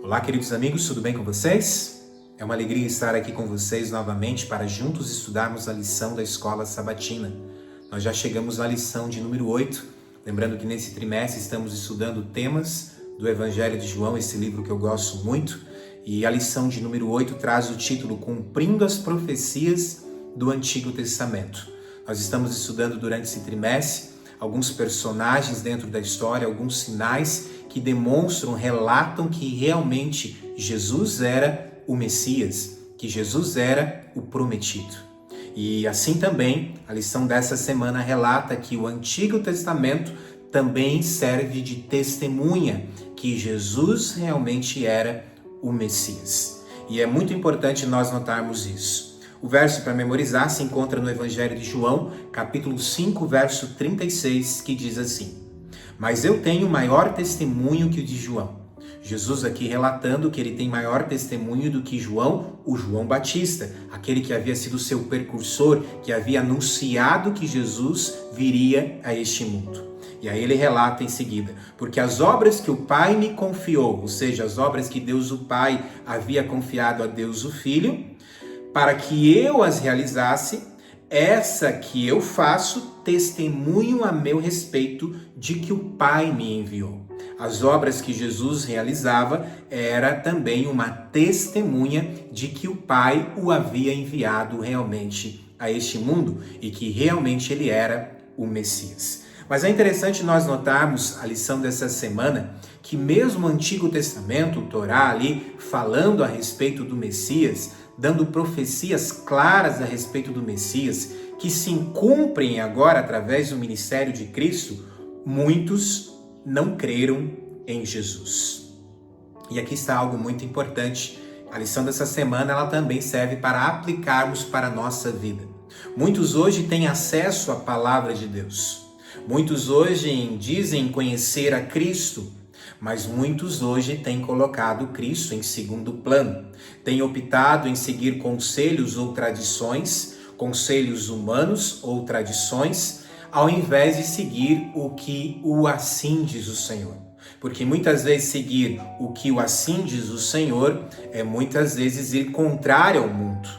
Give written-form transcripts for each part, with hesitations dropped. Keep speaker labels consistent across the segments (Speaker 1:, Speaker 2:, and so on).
Speaker 1: Olá, queridos amigos, tudo bem com vocês? É uma alegria estar aqui com vocês novamente para juntos estudarmos a lição da Escola Sabatina. Nós já chegamos à lição de número 8, lembrando que nesse trimestre estamos estudando temas do Evangelho de João, esse livro que eu gosto muito, e a lição de número 8 traz o título Cumprindo as Profecias do Antigo Testamento. Nós estamos estudando durante esse trimestre alguns personagens dentro da história, alguns sinais que demonstram, relatam que realmente Jesus era o Messias, que Jesus era o prometido. E assim também, a lição dessa semana relata que o Antigo Testamento também serve de testemunha que Jesus realmente era o Messias. E é muito importante nós notarmos isso. O verso para memorizar se encontra no Evangelho de João, capítulo 5, verso 36, que diz assim: Mas eu tenho maior testemunho que o de João. Jesus aqui relatando que ele tem maior testemunho do que João, o João Batista, aquele que havia sido seu precursor, que havia anunciado que Jesus viria a este mundo. E aí ele relata em seguida: porque as obras que o Pai me confiou, ou seja, as obras que Deus o Pai havia confiado a Deus o Filho, para que eu as realizasse, essa que eu faço, testemunho a meu respeito de que o Pai me enviou. As obras que Jesus realizava era também uma testemunha de que o Pai o havia enviado realmente a este mundo e que realmente ele era o Messias. Mas é interessante nós notarmos a lição dessa semana que mesmo o Antigo Testamento, o Torá ali, falando a respeito do Messias, dando profecias claras a respeito do Messias, que se cumprem agora através do ministério de Cristo, muitos não creram em Jesus. E aqui está algo muito importante. A lição dessa semana ela também serve para aplicarmos para a nossa vida. Muitos hoje têm acesso à palavra de Deus. Muitos hoje dizem conhecer a Cristo, mas muitos hoje têm colocado Cristo em segundo plano. Têm optado em seguir conselhos ou tradições, conselhos humanos ou tradições, ao invés de seguir o que o assim diz o Senhor. Porque muitas vezes seguir o que o assim diz o Senhor é muitas vezes ir contrário ao mundo,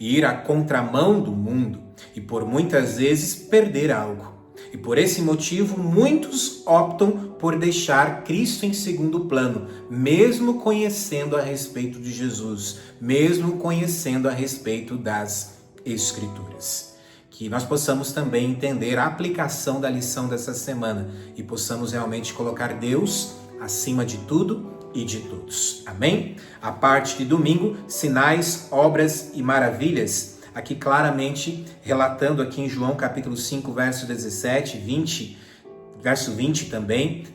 Speaker 1: ir à contramão do mundo e por muitas vezes perder algo. E por esse motivo, muitos optam por deixar Cristo em segundo plano, mesmo conhecendo a respeito de Jesus, mesmo conhecendo a respeito das Escrituras. Que nós possamos também entender a aplicação da lição dessa semana e possamos realmente colocar Deus acima de tudo e de todos. Amém? A parte de domingo, sinais, obras e maravilhas. Aqui claramente relatando aqui em João capítulo 5, verso 17, 20, verso 20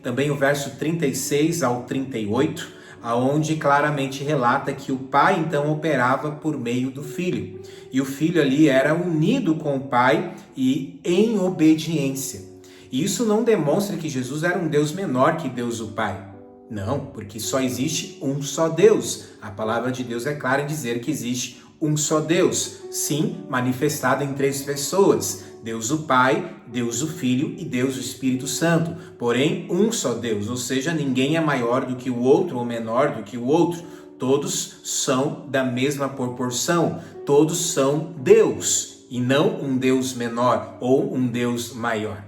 Speaker 1: também o verso 36 ao 38, aonde claramente relata que o Pai então operava por meio do Filho. E o Filho ali era unido com o Pai e em obediência. E isso não demonstra que Jesus era um Deus menor que Deus o Pai. Não, porque só existe um só Deus. A palavra de Deus é clara em dizer que existe um só Deus, sim, manifestado em três pessoas, Deus o Pai, Deus o Filho e Deus o Espírito Santo, porém um só Deus, ou seja, ninguém é maior do que o outro ou menor do que o outro, todos são da mesma proporção, todos são Deus e não um Deus menor ou um Deus maior,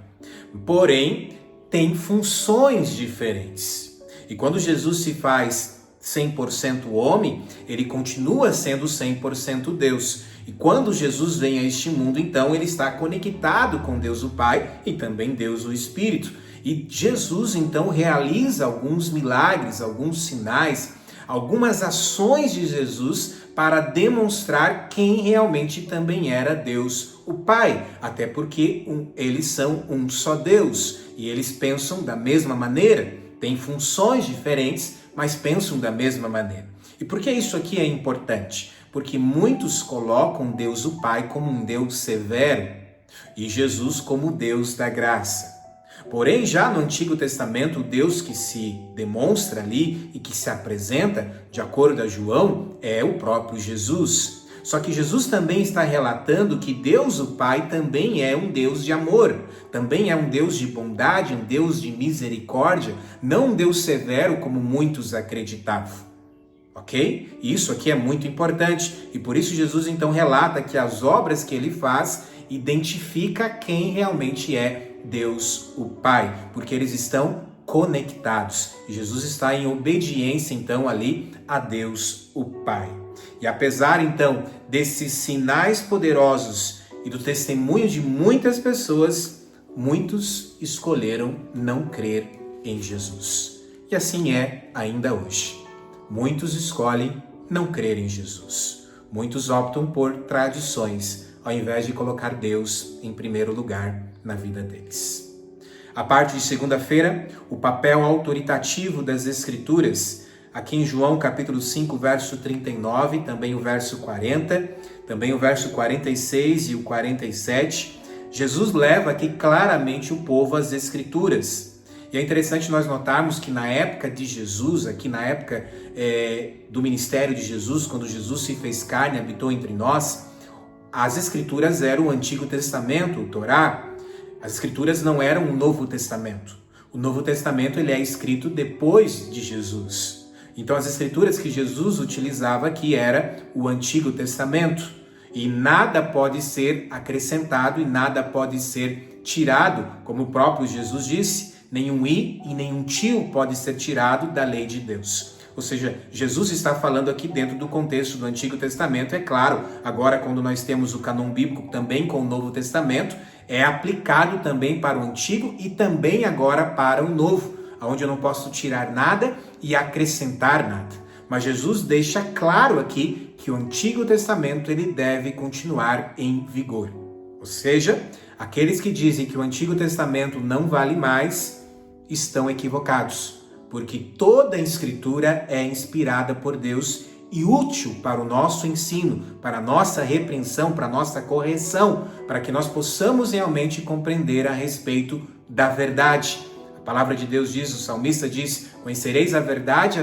Speaker 1: porém tem funções diferentes. E quando Jesus se faz 100% homem, ele continua sendo 100% Deus. E quando Jesus vem a este mundo, então ele está conectado com Deus o Pai e também Deus o Espírito. E Jesus então realiza alguns milagres, alguns sinais, algumas ações de Jesus para demonstrar quem realmente também era Deus o Pai. Até porque eles são um só Deus e eles pensam da mesma maneira, têm funções diferentes, mas pensam da mesma maneira. E por que isso aqui é importante? Porque muitos colocam Deus o Pai como um Deus severo e Jesus como Deus da graça. Porém, já no Antigo Testamento, o Deus que se demonstra ali e que se apresenta, de acordo a João, é o próprio Jesus. Só que Jesus também está relatando que Deus o Pai também é um Deus de amor, também é um Deus de bondade, um Deus de misericórdia, não um Deus severo como muitos acreditavam. ok? Isso aqui é muito importante e por isso Jesus então relata que as obras que ele faz identifica quem realmente é Deus o Pai, porque eles estão conectados. Jesus está em obediência então ali a Deus o Pai. E apesar então desses sinais poderosos e do testemunho de muitas pessoas, muitos escolheram não crer em Jesus. E assim é ainda hoje. Muitos escolhem não crer em Jesus. Muitos optam por tradições, ao invés de colocar Deus em primeiro lugar na vida deles. A parte de segunda-feira, o papel autoritativo das Escrituras, aqui em João capítulo 5, verso 39, também o verso 40, também o verso 46 e o 47, Jesus leva aqui claramente o povo às Escrituras. E é interessante nós notarmos que na época de Jesus, aqui na época do ministério de Jesus, quando Jesus se fez carne e habitou entre nós, as Escrituras eram o Antigo Testamento, o Torá. As Escrituras não eram o Novo Testamento. O Novo Testamento ele é escrito depois de Jesus. Então as Escrituras que Jesus utilizava aqui era o Antigo Testamento. E nada pode ser acrescentado e nada pode ser tirado, como o próprio Jesus disse, nenhum i e nenhum tio pode ser tirado da lei de Deus. Ou seja, Jesus está falando aqui dentro do contexto do Antigo Testamento, é claro, agora quando nós temos o cânon bíblico também com o Novo Testamento, é aplicado também para o Antigo e também agora para o Novo, onde eu não posso tirar nada e acrescentar nada. Mas Jesus deixa claro aqui que o Antigo Testamento ele deve continuar em vigor. Ou seja, aqueles que dizem que o Antigo Testamento não vale mais estão equivocados, porque toda a Escritura é inspirada por Deus e útil para o nosso ensino, para a nossa repreensão, para a nossa correção, para que nós possamos realmente compreender a respeito da verdade. A palavra de Deus diz, o salmista diz, conhecereis a verdade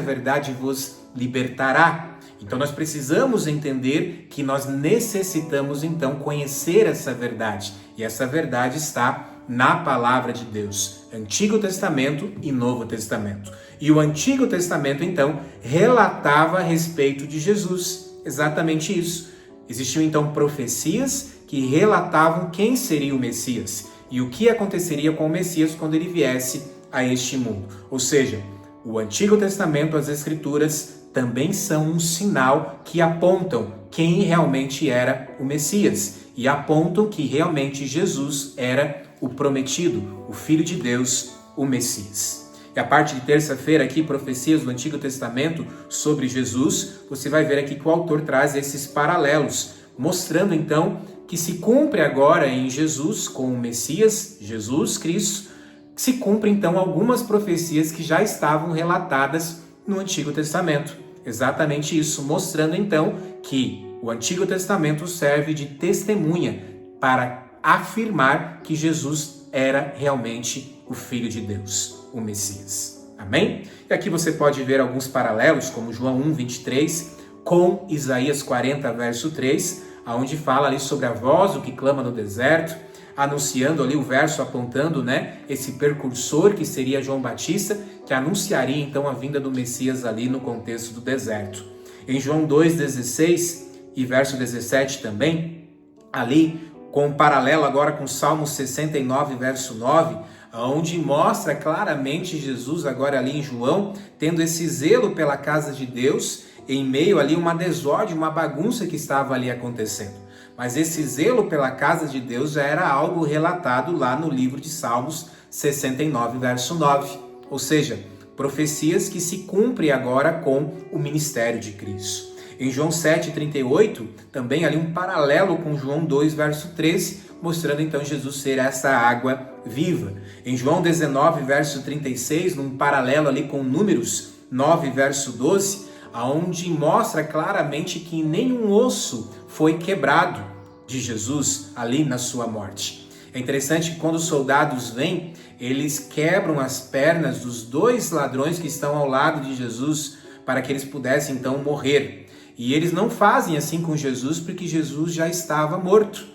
Speaker 1: vos libertará. Então nós precisamos entender que nós necessitamos então conhecer essa verdade. E essa verdade está na palavra de Deus, Antigo Testamento e Novo Testamento. E o Antigo Testamento, então, relatava a respeito de Jesus. Exatamente isso. Existiam, então, profecias que relatavam quem seria o Messias e o que aconteceria com o Messias quando ele viesse a este mundo. Ou seja, o Antigo Testamento, as Escrituras, também são um sinal que apontam quem realmente era o Messias e apontam que realmente Jesus era o prometido, o Filho de Deus, o Messias. E a parte de terça-feira aqui, profecias do Antigo Testamento sobre Jesus, você vai ver aqui que o autor traz esses paralelos, mostrando então que se cumpre agora em Jesus, com o Messias, Jesus Cristo, se cumpre então algumas profecias que já estavam relatadas no Antigo Testamento. Exatamente isso, mostrando então que o Antigo Testamento serve de testemunha para afirmar que Jesus era realmente o Filho de Deus, o Messias. Amém? E aqui você pode ver alguns paralelos, como João 1, 23, com Isaías 40, verso 3, onde fala ali sobre a voz, o que clama no deserto, anunciando ali o verso apontando, esse precursor que seria João Batista, que anunciaria então a vinda do Messias ali no contexto do deserto. Em João 2,16 e verso 17 também, ali com um paralelo agora com Salmo 69, verso 9, onde mostra claramente Jesus agora ali em João, tendo esse zelo pela casa de Deus, em meio ali uma desordem, uma bagunça que estava ali acontecendo. Mas esse zelo pela casa de Deus já era algo relatado lá no livro de Salmos 69, verso 9. Ou seja, profecias que se cumprem agora com o ministério de Cristo. Em João 7,38, também ali um paralelo com João 2, verso 13, mostrando então Jesus ser essa água viva. Em João 19, verso 36, num paralelo ali com Números 9, verso 12, onde mostra claramente que nenhum osso foi quebrado de Jesus ali na sua morte. É interessante que quando os soldados vêm, eles quebram as pernas dos dois ladrões que estão ao lado de Jesus para que eles pudessem então morrer. E eles não fazem assim com Jesus porque Jesus já estava morto.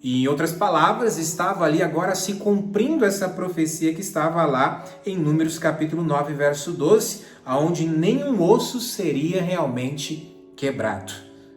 Speaker 1: E, em outras palavras, estava ali agora se cumprindo essa profecia que estava lá em Números capítulo 9, verso 12, onde nenhum osso seria realmente quebrado.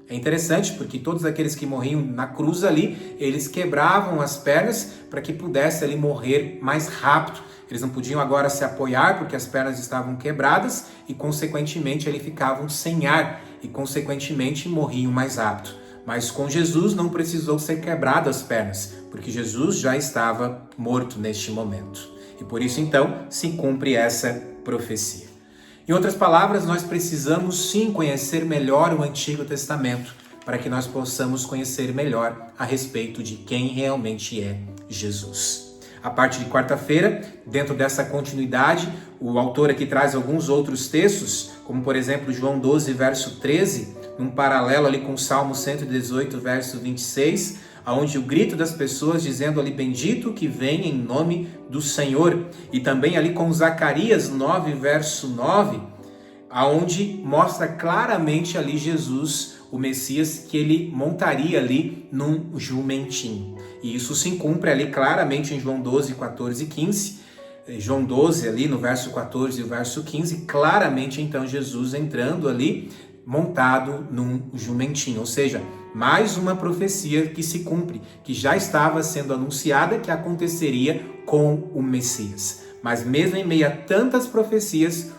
Speaker 1: É interessante porque todos aqueles que morriam na cruz ali, eles quebravam as pernas para que pudesse ali morrer mais rápido. Eles não podiam agora se apoiar porque as pernas estavam quebradas e, consequentemente, eles ficavam sem ar e, consequentemente, morriam mais rápido. Mas com Jesus não precisou ser quebrado as pernas, porque Jesus já estava morto neste momento. E por isso, então, se cumpre essa profecia. Em outras palavras, nós precisamos sim conhecer melhor o Antigo Testamento, para que nós possamos conhecer melhor a respeito de quem realmente é Jesus. A parte de quarta-feira, dentro dessa continuidade, o autor aqui traz alguns outros textos, como por exemplo João 12, verso 13, num paralelo ali com o Salmo 118, verso 26, onde o grito das pessoas dizendo ali, bendito que vem em nome do Senhor. E também ali com Zacarias 9, verso 9, onde mostra claramente ali Jesus, o Messias, que ele montaria ali num jumentinho. E isso se cumpre ali claramente em João 12, 14 e 15. João 12 ali no verso 14 e o verso 15, claramente então Jesus entrando ali montado num jumentinho, ou seja, mais uma profecia que se cumpre, que já estava sendo anunciada que aconteceria com o Messias. Mas mesmo em meio a tantas profecias,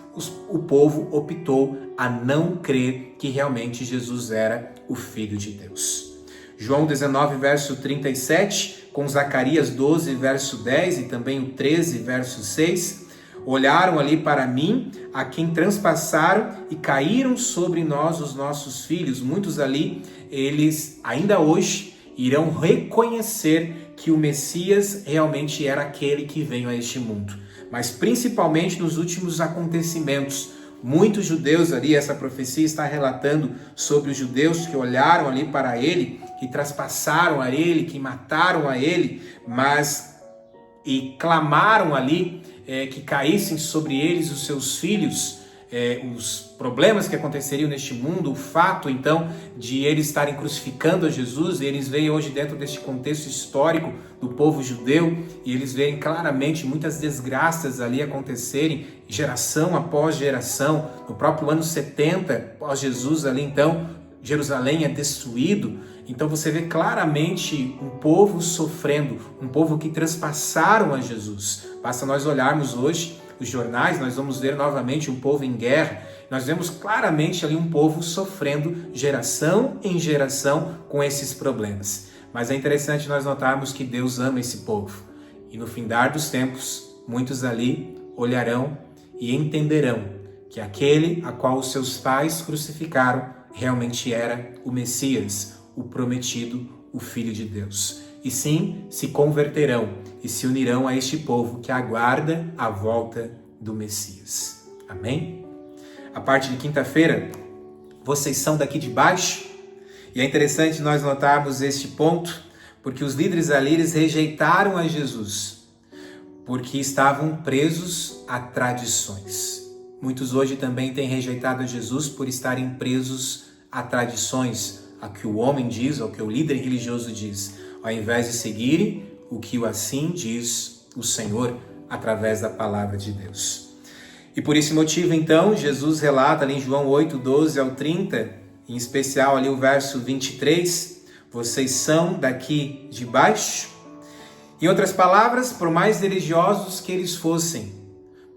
Speaker 1: o povo optou a não crer que realmente Jesus era o Filho de Deus. João 19, verso 37, com Zacarias 12, verso 10 e também o 13, verso 6, olharam ali para mim, a quem transpassaram e caíram sobre nós os nossos filhos. Muitos ali, eles ainda hoje irão reconhecer que o Messias realmente era aquele que veio a este mundo. Mas principalmente nos últimos acontecimentos, muitos judeus ali, essa profecia está relatando sobre os judeus que olharam ali para ele, que traspassaram a ele, que mataram a ele, e clamaram ali que caíssem sobre eles os seus filhos, os problemas que aconteceriam neste mundo, o fato então de eles estarem crucificando a Jesus, e eles veem hoje dentro deste contexto histórico do povo judeu, e eles veem claramente muitas desgraças ali acontecerem, geração após geração. No próprio ano 70 após Jesus ali então, Jerusalém é destruído. Então você vê claramente um povo sofrendo, um povo que transpassaram a Jesus. Basta nós olharmos hoje os jornais, nós vamos ver novamente um povo em guerra. Nós vemos claramente ali um povo sofrendo geração em geração com esses problemas. Mas é interessante nós notarmos que Deus ama esse povo. E no findar dos tempos, muitos ali olharão e entenderão que aquele a qual os seus pais crucificaram realmente era o Messias, o prometido, o Filho de Deus. E sim, se converterão e se unirão a este povo que aguarda a volta do Messias. Amém? A parte de quinta-feira, vocês são daqui de baixo? E é interessante nós notarmos este ponto, porque os líderes ali, eles rejeitaram a Jesus, porque estavam presos a tradições. Muitos hoje também têm rejeitado a Jesus por estarem presos a tradições, a que o homem diz, ao que o líder religioso diz, ao invés de seguirem o que assim diz o Senhor através da palavra de Deus. E por esse motivo, então, Jesus relata ali em João 8, 12 ao 30, em especial ali o verso 23, vocês são daqui de baixo. Em outras palavras, por mais religiosos que eles fossem,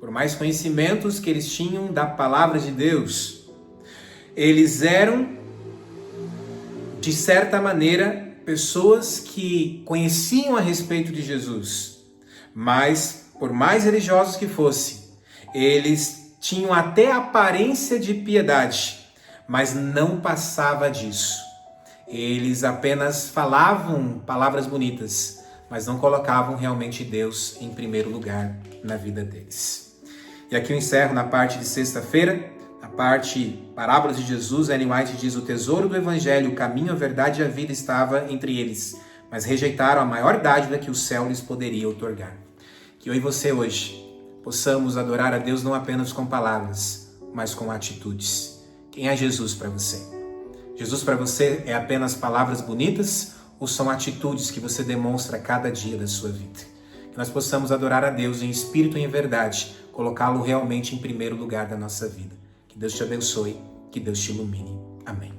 Speaker 1: por mais conhecimentos que eles tinham da palavra de Deus, eles eram, de certa maneira, pessoas que conheciam a respeito de Jesus, mas por mais religiosos que fossem, eles tinham até aparência de piedade, mas não passava disso. Eles apenas falavam palavras bonitas, mas não colocavam realmente Deus em primeiro lugar na vida deles. E aqui eu encerro na parte de sexta-feira, a parte parábolas de Jesus. Ellen White diz: o tesouro do evangelho, o caminho, a verdade e a vida estava entre eles, mas rejeitaram a maior dádiva que o céu lhes poderia outorgar. Que eu e você hoje possamos adorar a Deus não apenas com palavras, mas com atitudes. Quem é Jesus para você? Jesus para você é apenas palavras bonitas ou são atitudes que você demonstra a cada dia da sua vida? Que nós possamos adorar a Deus em espírito e em verdade, colocá-lo realmente em primeiro lugar da nossa vida. Que Deus te abençoe, que Deus te ilumine. Amém.